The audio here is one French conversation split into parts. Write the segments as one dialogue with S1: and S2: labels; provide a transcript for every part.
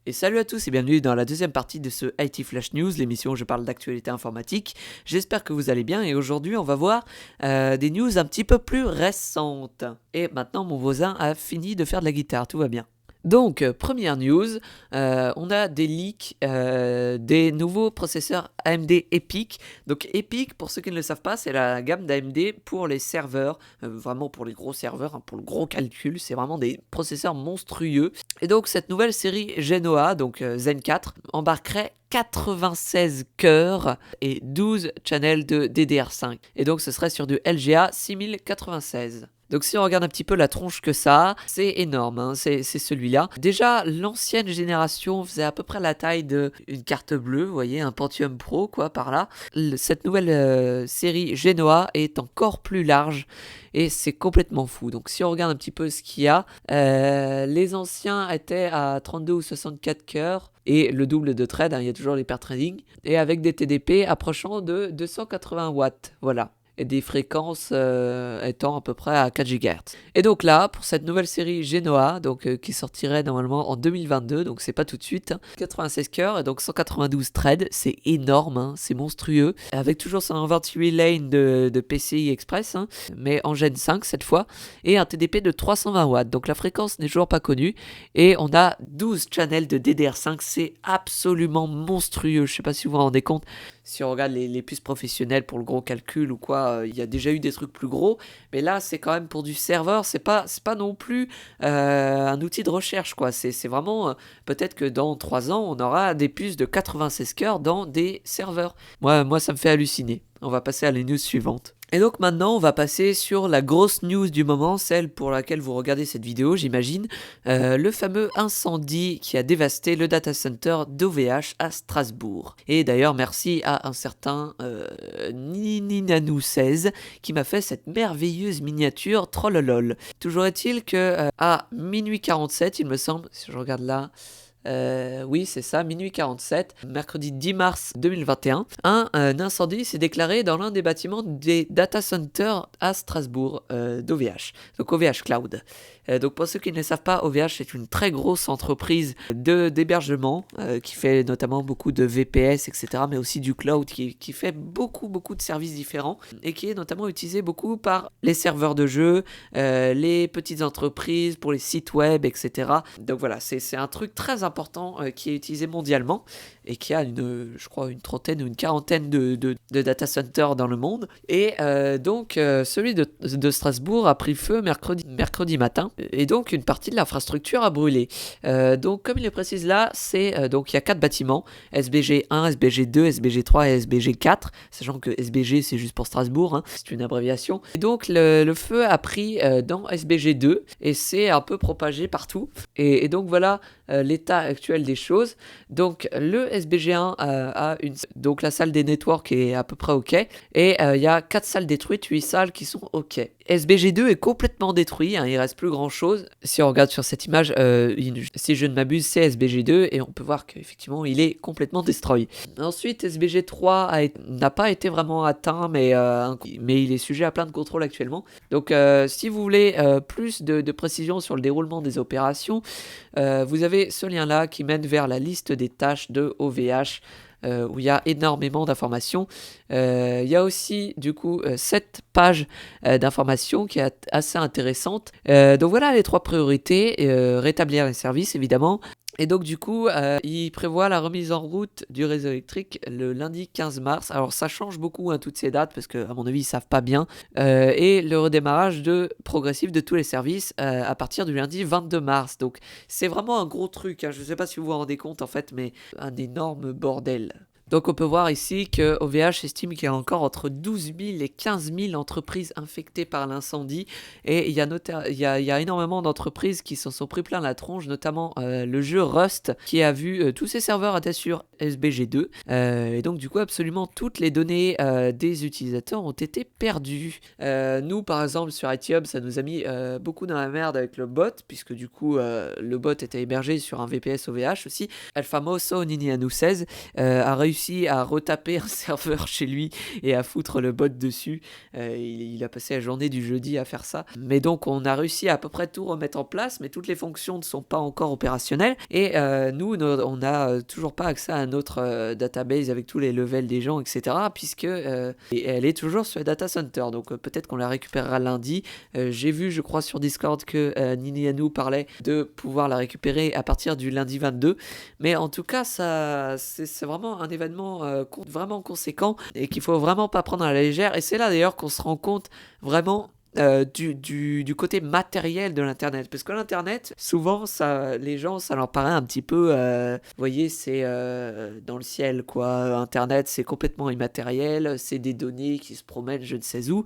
S1: Et salut à tous et bienvenue dans la deuxième partie de ce IT Flash News, l'émission où je parle d'actualité informatique. J'espère que vous allez bien et aujourd'hui on va voir des news un petit peu plus récentes. Et maintenant mon voisin a fini de faire de la guitare, tout va bien. Donc, première news, on a des leaks des nouveaux processeurs AMD EPYC. Donc EPYC, pour ceux qui ne le savent pas, c'est la gamme d'AMD pour les serveurs, vraiment pour les gros serveurs, pour le gros calcul, c'est vraiment des processeurs monstrueux. Et donc cette nouvelle série Genoa, donc Zen 4, embarquerait 96 cœurs et 12 channels de DDR5. Et donc ce serait sur du LGA 6096. Donc si on regarde un petit peu la tronche que ça a, c'est énorme, hein, c'est celui-là. Déjà, l'ancienne génération faisait à peu près la taille d'une carte bleue, vous voyez, un Pentium Pro, quoi, par là. Cette nouvelle série Genoa est encore plus large et c'est complètement fou. Donc si on regarde un petit peu ce qu'il y a, les anciens étaient à 32 ou 64 cœurs et le double de trade, hein, il y a toujours les pair trading, et avec des TDP approchant de 280 watts, voilà. Et des fréquences étant à peu près à 4 GHz. Et donc là, pour cette nouvelle série Genoa, donc, qui sortirait normalement en 2022, donc c'est pas tout de suite, hein, 96 cœurs et donc 192 threads, c'est énorme, hein, c'est monstrueux, avec toujours son 28 lane de PCI Express, hein, mais en Gen 5 cette fois, et un TDP de 320 watts, donc la fréquence n'est toujours pas connue, et on a 12 channels de DDR5, c'est absolument monstrueux, je sais pas si vous vous rendez compte. Si on regarde les puces professionnelles pour le gros calcul ou quoi, il y a déjà eu des trucs plus gros, mais là c'est quand même pour du serveur, c'est pas non plus un outil de recherche, quoi. C'est vraiment, peut-être que dans 3 ans on aura des puces de 96 cœurs dans des serveurs. Moi ça me fait halluciner. On va passer à la news suivante. Et donc maintenant, on va passer sur la grosse news du moment, celle pour laquelle vous regardez cette vidéo, j'imagine, le fameux incendie qui a dévasté le data center d'OVH à Strasbourg. Et d'ailleurs, merci à un certain Nininanou16 qui m'a fait cette merveilleuse miniature trollolol. Toujours est-il que à minuit 47, il me semble, si je regarde là... oui, c'est ça, minuit 47, mercredi 10 mars 2021, un incendie s'est déclaré dans l'un des bâtiments des data centers à Strasbourg d'OVH, donc OVH Cloud. Donc pour ceux qui ne le savent pas, OVH est une très grosse entreprise d'hébergement qui fait notamment beaucoup de VPS, etc., mais aussi du cloud qui fait beaucoup de services différents et qui est notamment utilisé beaucoup par les serveurs de jeux, les petites entreprises, pour les sites web, etc. Donc voilà, c'est un truc très important qui est utilisé mondialement et qui a je crois une trentaine ou une quarantaine de data centers dans le monde. Et donc celui de Strasbourg a pris feu mercredi matin et donc une partie de l'infrastructure a brûlé. Donc comme il le précise là, donc il y a 4 bâtiments, SBG 1, SBG 2, SBG 3 et SBG 4, sachant que SBG c'est juste pour Strasbourg, hein, c'est une abréviation. Et donc le feu a pris dans SBG 2 et c'est un peu propagé partout. Et donc voilà l'état actuel des choses. Donc le SBG1 a donc la salle des networks est à peu près ok, et il y a 4 salles détruites, 8 salles qui sont ok. SBG2 est complètement détruit, hein, il reste plus grand chose. Si on regarde sur cette image, si je ne m'abuse, c'est SBG2 et on peut voir qu'effectivement il est complètement destroy. Ensuite, SBG3 n'a pas été vraiment atteint, mais il est sujet à plein de contrôles actuellement. Donc si vous voulez plus de précision sur le déroulement des opérations, vous avez ce lien là qui mène vers la liste des tâches de OVH. Où il y a énormément d'informations. Il y a aussi du coup 7 pages d'informations qui est assez intéressante. Donc voilà les 3 priorités. Rétablir les services évidemment. Et donc du coup, il prévoit la remise en route du réseau électrique le lundi 15 mars. Alors ça change beaucoup, hein, toutes ces dates, parce qu'à mon avis, ils savent pas bien. Et le redémarrage progressif de tous les services à partir du lundi 22 mars. Donc c'est vraiment un gros truc, hein. Je ne sais pas si vous vous rendez compte en fait, mais un énorme bordel. Donc on peut voir ici que OVH estime qu'il y a encore entre 12 000 et 15 000 entreprises infectées par l'incendie, et il y a énormément d'entreprises qui s'en sont pris plein la tronche, notamment le jeu Rust qui a vu tous ses serveurs étaient sur SBG2. Et donc du coup absolument toutes les données des utilisateurs ont été perdues. Nous par exemple sur ITHub ça nous a mis beaucoup dans la merde avec le bot, puisque du coup le bot était hébergé sur un VPS OVH aussi. El Famoso Ninianu16 a réussi à retaper un serveur chez lui et à foutre le bot dessus. Il a passé la journée du jeudi à faire ça. Mais donc on a réussi à peu près tout remettre en place, mais toutes les fonctions ne sont pas encore opérationnelles. Et nous, on n'a toujours pas accès à notre database avec tous les levels des gens, etc. Puisque elle est toujours sur le data center. Donc peut-être qu'on la récupérera lundi. J'ai vu, je crois, sur Discord que Ninianu parlait de pouvoir la récupérer à partir du lundi 22. Mais en tout cas, c'est vraiment un événement vraiment conséquent et qu'il faut vraiment pas prendre à la légère. Et c'est là d'ailleurs qu'on se rend compte vraiment du côté matériel de l'internet, parce que l'internet souvent les gens ça leur paraît un petit peu vous voyez c'est dans le ciel quoi. Internet c'est complètement immatériel, c'est des données qui se promènent je ne sais où,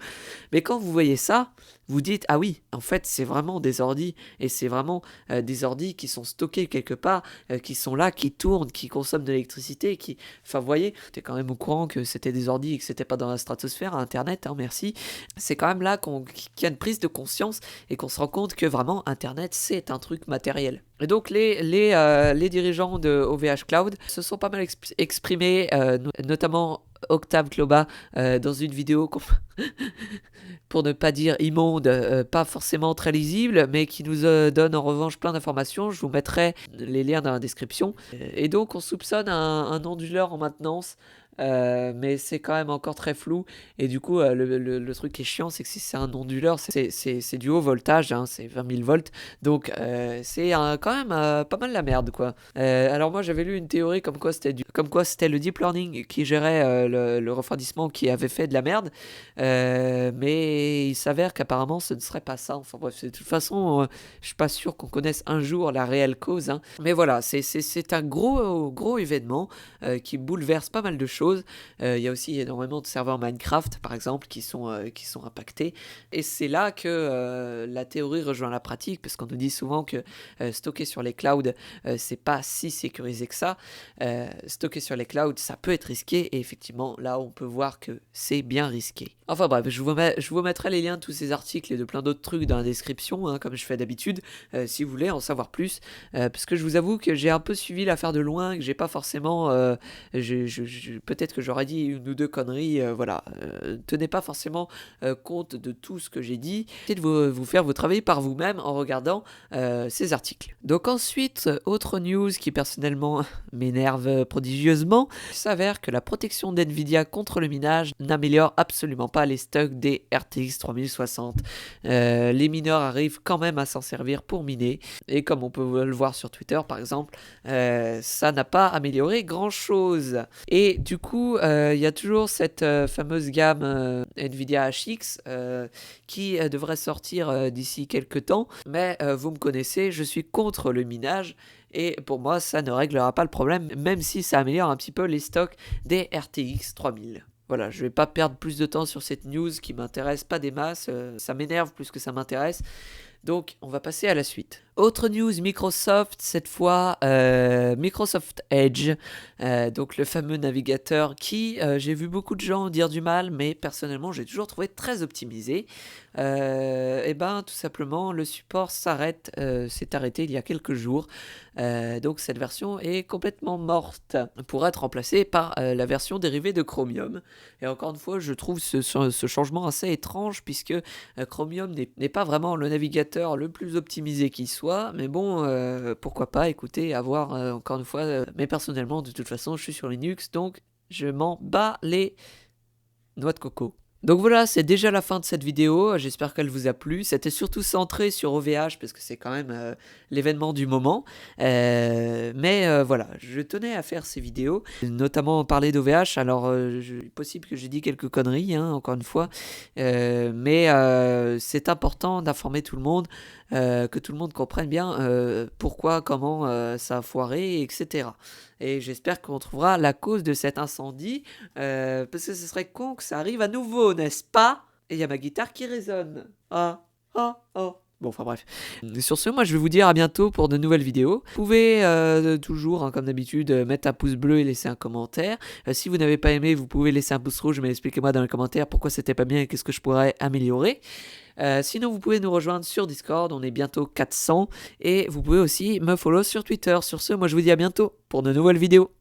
S1: mais quand vous voyez ça vous dites ah oui en fait c'est vraiment des ordis, et c'est vraiment des ordis qui sont stockés quelque part, qui sont là, qui tournent, qui consomment de l'électricité, enfin vous voyez, t'es quand même au courant que c'était des ordis et que c'était pas dans la stratosphère internet, hein, merci. C'est quand même là qu'il y a une prise de conscience et qu'on se rend compte que vraiment internet c'est un truc matériel. Et donc les dirigeants de OVH Cloud se sont pas mal exprimés, notamment Octave Kloba dans une vidéo pour ne pas dire immonde, pas forcément très lisible, mais qui nous donne en revanche plein d'informations. Je vous mettrai les liens dans la description. Et donc on soupçonne un onduleur en maintenance, mais c'est quand même encore très flou, et du coup le truc qui est chiant c'est que si c'est un onduleur c'est du haut voltage, hein, c'est 20 000 volts, donc c'est quand même pas mal la merde quoi. Alors moi j'avais lu une théorie comme quoi c'était le deep learning qui gérait le refroidissement qui avait fait de la merde, mais il s'avère qu'apparemment ce ne serait pas ça. Enfin bref, de toute façon je suis pas sûr qu'on connaisse un jour la réelle cause, hein. Mais voilà, c'est un gros événement qui bouleverse pas mal de choses. Il y a aussi énormément de serveurs Minecraft par exemple qui sont impactés, et c'est là que la théorie rejoint la pratique, parce qu'on nous dit souvent que stocker sur les clouds c'est pas si sécurisé que ça. Stocker sur les clouds ça peut être risqué, et effectivement là on peut voir que c'est bien risqué. Enfin bref, je vous mettrai les liens de tous ces articles et de plein d'autres trucs dans la description, hein, comme je fais d'habitude, si vous voulez en savoir plus, parce que je vous avoue que j'ai un peu suivi l'affaire de loin, que j'ai pas forcément peut-être que j'aurais dit une ou deux conneries, voilà. Tenez pas forcément compte de tout ce que j'ai dit. Essayez de vous faire travailler par vous-même en regardant ces articles. Donc ensuite, autre news qui personnellement m'énerve prodigieusement, il s'avère que la protection d'NVIDIA contre le minage n'améliore absolument pas les stocks des RTX 3060. Les mineurs arrivent quand même à s'en servir pour miner, et comme on peut le voir sur Twitter par exemple, ça n'a pas amélioré grand chose. Et du coup, il y a toujours cette fameuse gamme NVIDIA HX qui devrait sortir d'ici quelques temps. Mais vous me connaissez, je suis contre le minage. Et pour moi, ça ne réglera pas le problème, même si ça améliore un petit peu les stocks des RTX 3000. Voilà, je vais pas perdre plus de temps sur cette news qui m'intéresse pas des masses. Ça m'énerve plus que ça m'intéresse. Donc, on va passer à la suite. Autre news, Microsoft, cette fois Microsoft Edge, donc le fameux navigateur qui, j'ai vu beaucoup de gens dire du mal, mais personnellement j'ai toujours trouvé très optimisé. Et ben tout simplement le support s'est arrêté il y a quelques jours, donc cette version est complètement morte pour être remplacée par la version dérivée de Chromium. Et encore une fois je trouve ce changement assez étrange, puisque Chromium n'est pas vraiment le navigateur le plus optimisé qui soit. Mais bon, pourquoi pas, écoutez, avoir encore une fois, mais personnellement, de toute façon, je suis sur Linux, donc je m'en bats les noix de coco. Donc voilà, c'est déjà la fin de cette vidéo, j'espère qu'elle vous a plu. C'était surtout centré sur OVH, parce que c'est quand même l'événement du moment. Mais voilà, je tenais à faire ces vidéos, notamment parler d'OVH. Alors, il est possible que j'ai dit quelques conneries, hein, encore une fois. Mais c'est important d'informer tout le monde, que tout le monde comprenne bien pourquoi, comment ça a foiré, etc. Et j'espère qu'on trouvera la cause de cet incendie, parce que ce serait con que ça arrive à nouveau, n'est-ce pas? Et il y a ma guitare qui résonne. Ah, ah, oh. Bon, enfin bref. Sur ce, moi je vais vous dire à bientôt pour de nouvelles vidéos. Vous pouvez toujours, hein, comme d'habitude, mettre un pouce bleu et laisser un commentaire. Si vous n'avez pas aimé, vous pouvez laisser un pouce rouge, mais expliquez-moi dans les commentaires pourquoi c'était pas bien et qu'est-ce que je pourrais améliorer. Sinon, vous pouvez nous rejoindre sur Discord, on est bientôt 400. Et vous pouvez aussi me follow sur Twitter. Sur ce, moi je vous dis à bientôt pour de nouvelles vidéos.